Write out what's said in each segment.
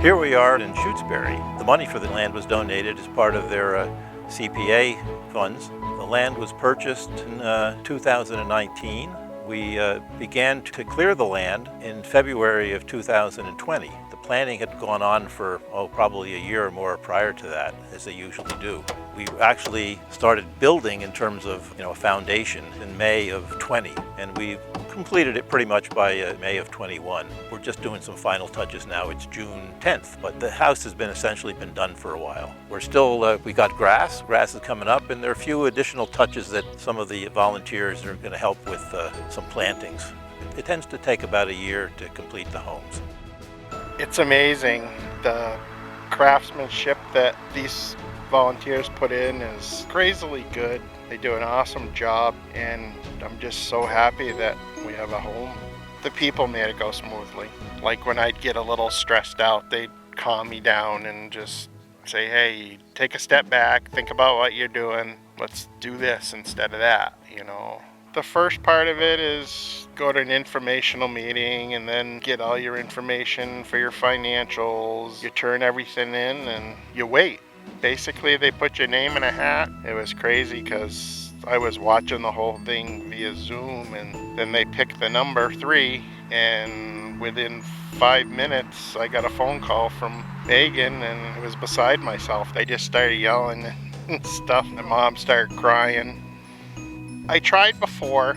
Here we are in Shutesbury. The money for the land was donated as part of their CPA funds. The land was purchased in 2019. We began to clear the land in February of 2020. The planning had gone on for probably a year or more prior to that, as they usually do. We actually started building in terms of a foundation in May of 20, and we completed it pretty much by May of 21. We're just doing some final touches now. It's June 10th, but the house has essentially been done for a while. We're still, we got grass is coming up, and there are a few additional touches that some of the volunteers are going to help with some plantings. It tends to take about a year to complete the homes. It's amazing. The craftsmanship that these volunteers put in is crazily good. They do an awesome job, and I'm just so happy that we have a home. The people made it go smoothly. Like when I'd get a little stressed out, they'd calm me down and just say, hey, take a step back, think about what you're doing, let's do this instead of that, The first part of it is go to an informational meeting and then get all your information for your financials. You turn everything in and you wait. Basically, they put your name in a hat. It was crazy because I was watching the whole thing via Zoom, and then they picked the number 3, and within 5 minutes, I got a phone call from Megan, and I was beside myself. They just started yelling and stuff. My mom started crying. I tried before,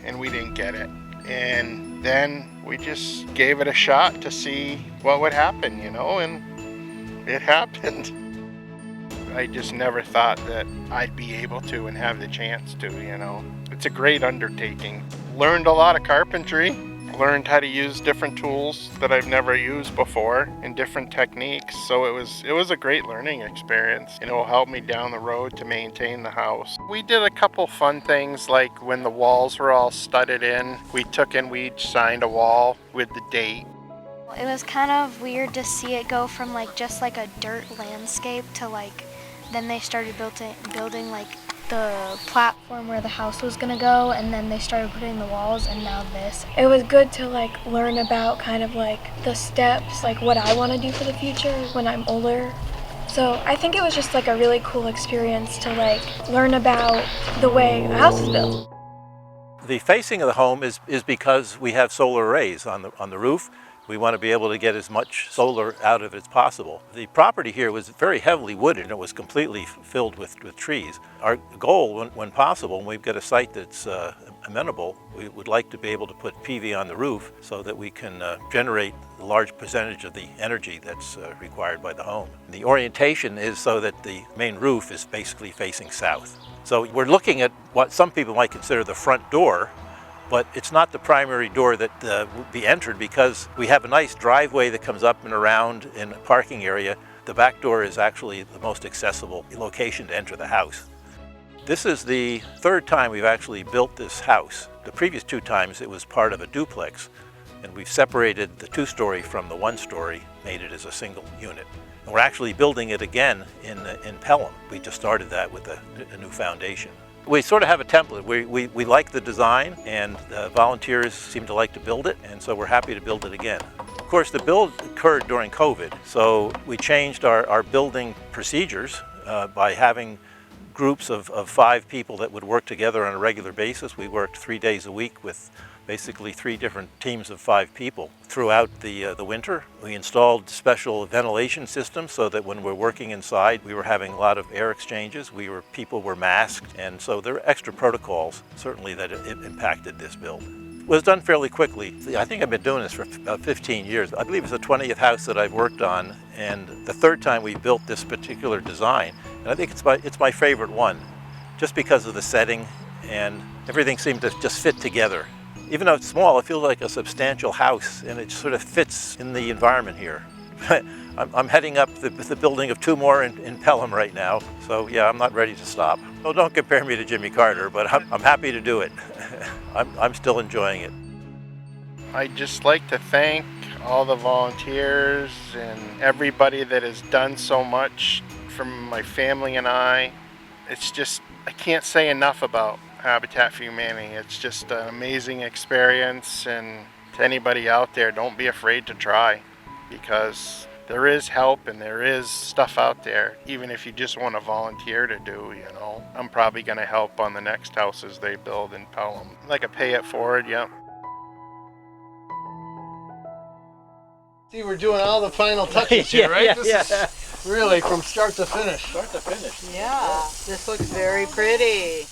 and we didn't get it. And then we just gave it a shot to see what would happen, and it happened. I just never thought that I'd be able to and have the chance to, It's a great undertaking. Learned a lot of carpentry, learned how to use different tools that I've never used before and different techniques. So it was a great learning experience, and it will help me down the road to maintain the house. We did a couple fun things, like when the walls were all studded in, we each signed a wall with the date. It was kind of weird to see it go from just like a dirt landscape to then they started building the platform where the house was gonna go, and then they started putting the walls, and now this. It was good to learn about kind of the steps, what I want to do for the future when I'm older. So I think it was just a really cool experience to learn about the way a house is built. The facing of the home is because we have solar arrays on the roof. We want to be able to get as much solar out of it as possible. The property here was very heavily wooded, and it was completely filled with trees. Our goal, when possible, when we've got a site that's amenable, we would like to be able to put PV on the roof so that we can generate a large percentage of the energy that's required by the home. The orientation is so that the main roof is basically facing south. So we're looking at what some people might consider the front door, but it's not the primary door that will be entered because we have a nice driveway that comes up and around in a parking area. The back door is actually the most accessible location to enter the house. This is the 3rd time we've actually built this house. The previous 2 times it was part of a duplex, and we've separated the 2-story from the 1-story, made it as a single unit. And we're actually building it again in Pelham. We just started that with a new foundation. We sort of have a template. We like the design, and the volunteers seem to like to build it, and so we're happy to build it again. Of course, the build occurred during COVID, so we changed our building procedures by having groups of 5 people that would work together on a regular basis. We worked 3 days a week with basically 3 different teams of 5 people. Throughout the winter, we installed special ventilation systems so that when we're working inside, we were having a lot of air exchanges. People were masked, and so there are extra protocols, certainly, that it impacted this build. It was done fairly quickly. I think I've been doing this for about 15 years. I believe it's the 20th house that I've worked on, and the 3rd time we built this particular design. And I think it's my favorite one, just because of the setting, and everything seemed to just fit together. Even though it's small, it feels like a substantial house, and it sort of fits in the environment here. I'm heading up the building of 2 more in Pelham right now, so yeah, I'm not ready to stop. Well, don't compare me to Jimmy Carter, but I'm happy to do it. I'm still enjoying it. I'd just like to thank all the volunteers and everybody that has done so much for my family and I. It's just, I can't say enough about Habitat for Humanity. It's just an amazing experience, and to anybody out there, don't be afraid to try, because there is help and there is stuff out there, even if you just want to volunteer to do, you know. I'm probably going to help on the next houses they build in Pelham. Like a pay it forward, yeah. See, we're doing all the final touches here, right? This is really from start to finish. Start to finish. Yeah, this looks very pretty.